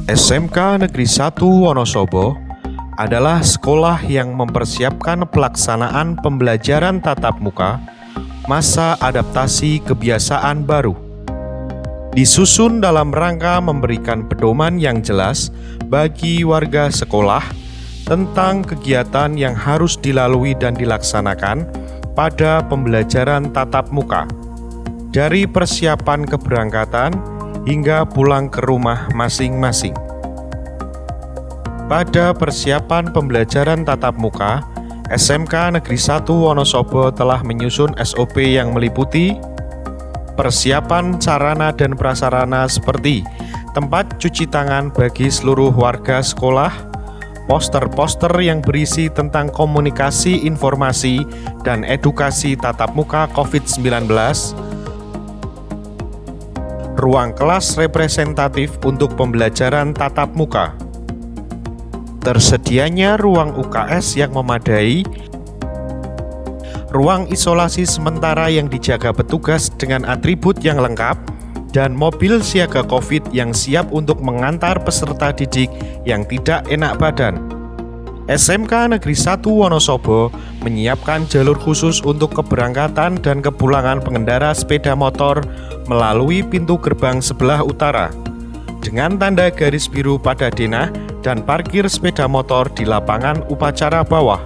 SMK Negeri 1 Wonosobo adalah sekolah yang mempersiapkan pelaksanaan pembelajaran tatap muka masa adaptasi kebiasaan baru. Disusun dalam rangka memberikan pedoman yang jelas bagi warga sekolah tentang kegiatan yang harus dilalui dan dilaksanakan pada pembelajaran tatap muka, dari persiapan keberangkatan hingga pulang ke rumah masing-masing. Pada persiapan pembelajaran tatap muka, SMK Negeri 1 Wonosobo telah menyusun SOP yang meliputi persiapan sarana dan prasarana seperti tempat cuci tangan bagi seluruh warga sekolah, poster-poster yang berisi tentang komunikasi, informasi, dan edukasi tatap muka COVID-19, ruang kelas representatif untuk pembelajaran tatap muka, tersedianya ruang UKS yang memadai, ruang isolasi sementara yang dijaga petugas dengan atribut yang lengkap, dan mobil siaga COVID yang siap untuk mengantar peserta didik yang tidak enak badan. SMK Negeri 1 Wonosobo menyiapkan jalur khusus untuk keberangkatan dan kepulangan pengendara sepeda motor melalui pintu gerbang sebelah utara, dengan tanda garis biru pada denah dan parkir sepeda motor di lapangan upacara bawah.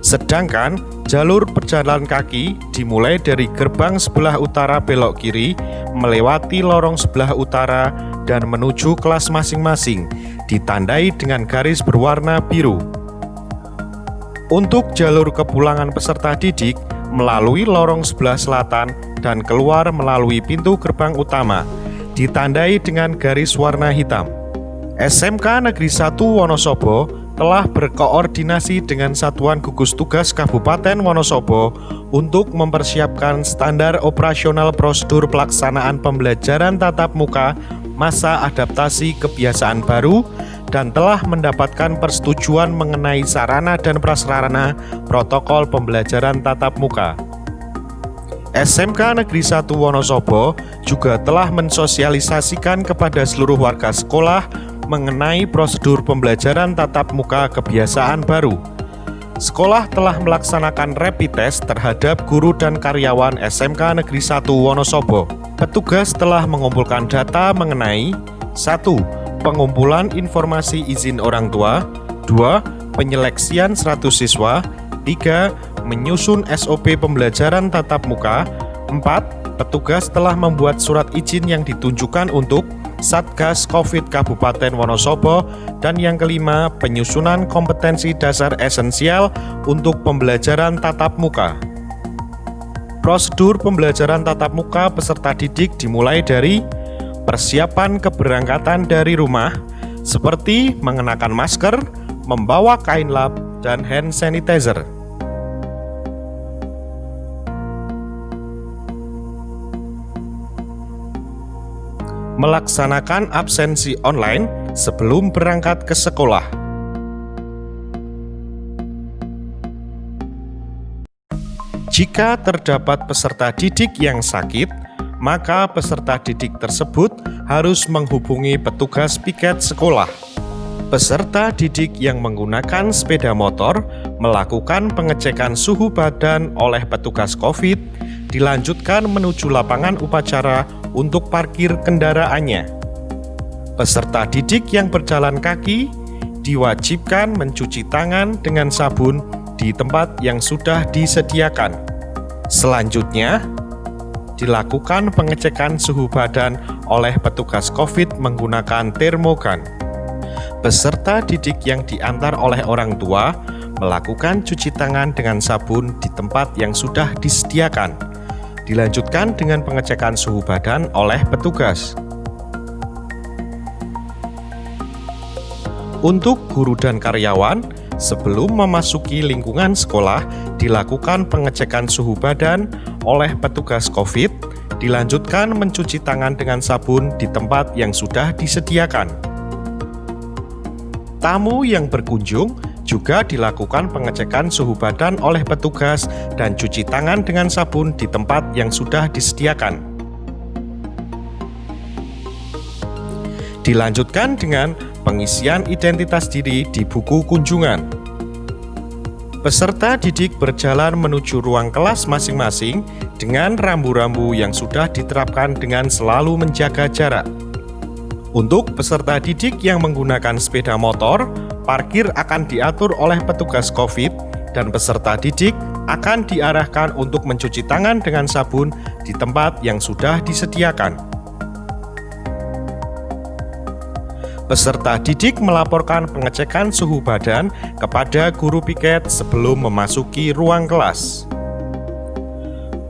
Sedangkan jalur berjalan kaki dimulai dari gerbang sebelah utara belok kiri, melewati lorong sebelah utara dan menuju kelas masing-masing, ditandai dengan garis berwarna biru. Untuk jalur kepulangan peserta didik melalui lorong sebelah selatan dan keluar melalui pintu gerbang utama, ditandai dengan garis warna hitam. SMK Negeri 1 Wonosobo telah berkoordinasi dengan Satuan Gugus Tugas Kabupaten Wonosobo untuk mempersiapkan standar operasional prosedur pelaksanaan pembelajaran tatap muka masa adaptasi kebiasaan baru dan telah mendapatkan persetujuan mengenai sarana dan prasarana protokol pembelajaran tatap muka. SMK Negeri 1 Wonosobo juga telah mensosialisasikan kepada seluruh warga sekolah mengenai prosedur pembelajaran tatap muka kebiasaan baru. Sekolah telah melaksanakan rapid test terhadap guru dan karyawan SMK Negeri 1 Wonosobo. Petugas telah mengumpulkan data mengenai 1. Pengumpulan informasi izin orang tua, 2. Penyeleksian 100 siswa, 3. Menyusun SOP pembelajaran tatap muka, 4. Petugas telah membuat surat izin yang ditunjukkan untuk Satgas COVID Kabupaten Wonosobo, dan yang kelima, penyusunan kompetensi dasar esensial untuk pembelajaran tatap muka. Prosedur pembelajaran tatap muka peserta didik dimulai dari persiapan keberangkatan dari rumah, seperti mengenakan masker, membawa kain lap, dan hand sanitizer. Melaksanakan absensi online sebelum berangkat ke sekolah. Jika terdapat peserta didik yang sakit, maka peserta didik tersebut harus menghubungi petugas piket sekolah. Peserta didik yang menggunakan sepeda motor melakukan pengecekan suhu badan oleh petugas COVID, dilanjutkan menuju lapangan upacara untuk parkir kendaraannya. Peserta didik yang berjalan kaki diwajibkan mencuci tangan dengan sabun di tempat yang sudah disediakan. Selanjutnya, dilakukan pengecekan suhu badan oleh petugas COVID menggunakan termogan. Peserta didik yang diantar oleh orang tua melakukan cuci tangan dengan sabun di tempat yang sudah disediakan. Dilanjutkan dengan pengecekan suhu badan oleh petugas. Untuk guru dan karyawan, sebelum memasuki lingkungan sekolah, dilakukan pengecekan suhu badan oleh petugas COVID, dilanjutkan mencuci tangan dengan sabun di tempat yang sudah disediakan. Tamu yang berkunjung juga dilakukan pengecekan suhu badan oleh petugas dan cuci tangan dengan sabun di tempat yang sudah disediakan. Dilanjutkan dengan pengisian identitas diri di buku kunjungan. Peserta didik berjalan menuju ruang kelas masing-masing dengan rambu-rambu yang sudah diterapkan dengan selalu menjaga jarak. Untuk peserta didik yang menggunakan sepeda motor, parkir akan diatur oleh petugas COVID dan peserta didik akan diarahkan untuk mencuci tangan dengan sabun di tempat yang sudah disediakan. Peserta didik melaporkan pengecekan suhu badan kepada guru piket sebelum memasuki ruang kelas.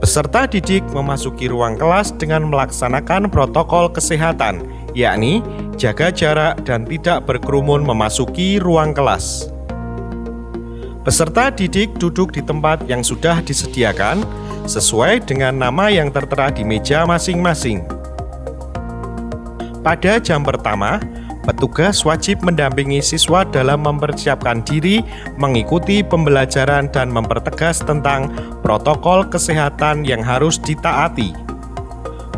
Peserta didik memasuki ruang kelas dengan melaksanakan protokol kesehatan, yakni jaga jarak dan tidak berkerumun memasuki ruang kelas. Peserta didik duduk di tempat yang sudah disediakan sesuai dengan nama yang tertera di meja masing-masing. Pada jam pertama, petugas wajib mendampingi siswa dalam mempersiapkan diri, mengikuti pembelajaran dan mempertegas tentang protokol kesehatan yang harus ditaati.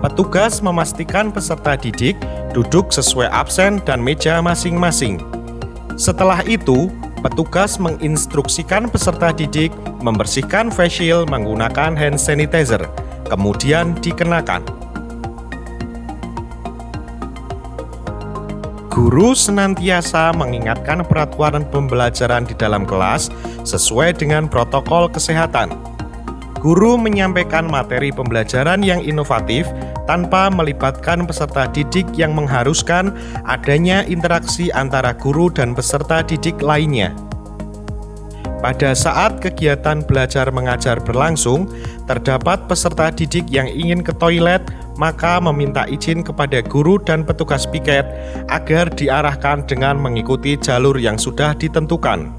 Petugas memastikan peserta didik duduk sesuai absen dan meja masing-masing. Setelah itu, petugas menginstruksikan peserta didik membersihkan face shield menggunakan hand sanitizer, kemudian dikenakan. Guru senantiasa mengingatkan peraturan pembelajaran di dalam kelas sesuai dengan protokol kesehatan. Guru menyampaikan materi pembelajaran yang inovatif tanpa melibatkan peserta didik yang mengharuskan adanya interaksi antara guru dan peserta didik lainnya. Pada saat kegiatan belajar mengajar berlangsung, terdapat peserta didik yang ingin ke toilet, maka meminta izin kepada guru dan petugas piket agar diarahkan dengan mengikuti jalur yang sudah ditentukan.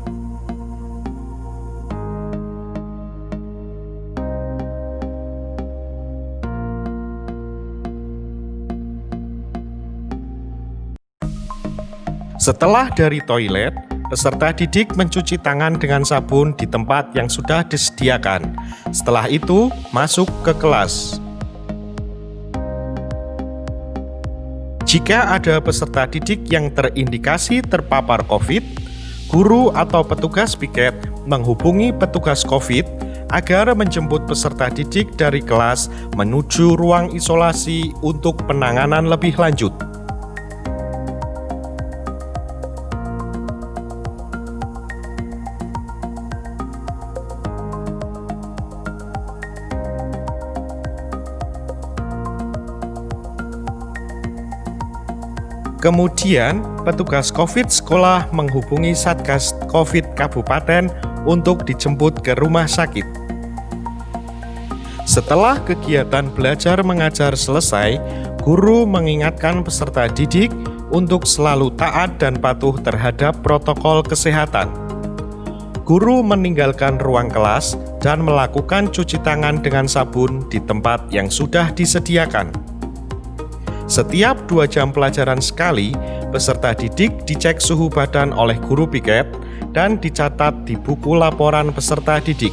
Setelah dari toilet, peserta didik mencuci tangan dengan sabun di tempat yang sudah disediakan. Setelah itu, masuk ke kelas. Jika ada peserta didik yang terindikasi terpapar COVID, guru atau petugas piket menghubungi petugas COVID agar menjemput peserta didik dari kelas menuju ruang isolasi untuk penanganan lebih lanjut. Kemudian, petugas COVID sekolah menghubungi Satgas COVID Kabupaten untuk dijemput ke rumah sakit. Setelah kegiatan belajar mengajar selesai, guru mengingatkan peserta didik untuk selalu taat dan patuh terhadap protokol kesehatan. Guru meninggalkan ruang kelas dan melakukan cuci tangan dengan sabun di tempat yang sudah disediakan. Setiap 2 jam pelajaran sekali, peserta didik dicek suhu badan oleh guru piket dan dicatat di buku laporan peserta didik.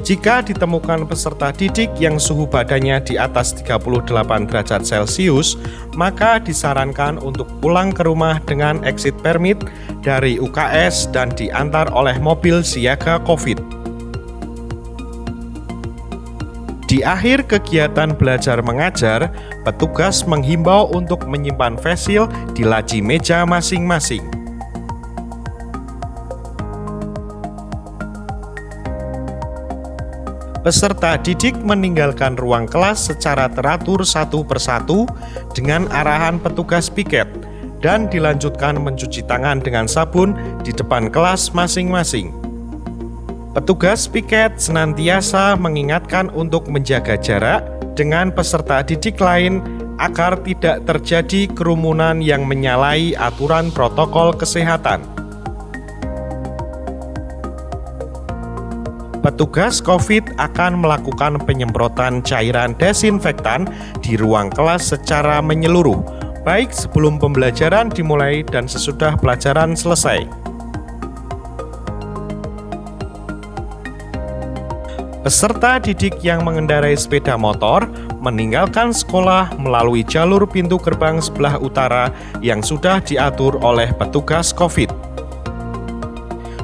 Jika ditemukan peserta didik yang suhu badannya di atas 38 derajat Celcius, maka disarankan untuk pulang ke rumah dengan exit permit dari UKS dan diantar oleh mobil siaga COVID. Di akhir kegiatan belajar mengajar, petugas menghimbau untuk menyimpan face shield di laci meja masing-masing. Peserta didik meninggalkan ruang kelas secara teratur satu persatu dengan arahan petugas piket dan dilanjutkan mencuci tangan dengan sabun di depan kelas masing-masing. Petugas piket senantiasa mengingatkan untuk menjaga jarak dengan peserta didik lain agar tidak terjadi kerumunan yang menyalahi aturan protokol kesehatan. Petugas COVID akan melakukan penyemprotan cairan desinfektan di ruang kelas secara menyeluruh, baik sebelum pembelajaran dimulai dan sesudah pelajaran selesai. Peserta didik yang mengendarai sepeda motor meninggalkan sekolah melalui jalur pintu gerbang sebelah utara yang sudah diatur oleh petugas COVID.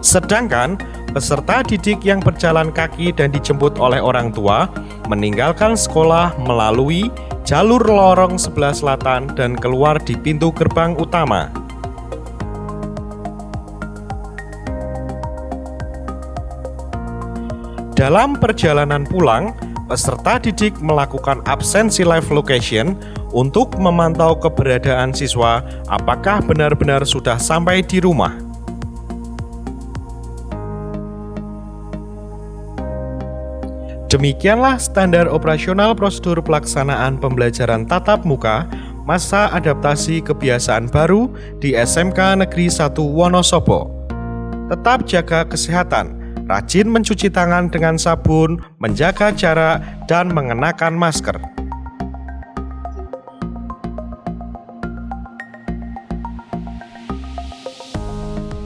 Sedangkan peserta didik yang berjalan kaki dan dijemput oleh orang tua meninggalkan sekolah melalui jalur lorong sebelah selatan dan keluar di pintu gerbang utama. Dalam perjalanan pulang, peserta didik melakukan absensi live location untuk memantau keberadaan siswa apakah benar-benar sudah sampai di rumah. Demikianlah standar operasional prosedur pelaksanaan pembelajaran tatap muka masa adaptasi kebiasaan baru di SMK Negeri 1 Wonosobo. Tetap jaga kesehatan, rajin mencuci tangan dengan sabun, menjaga jarak, dan mengenakan masker.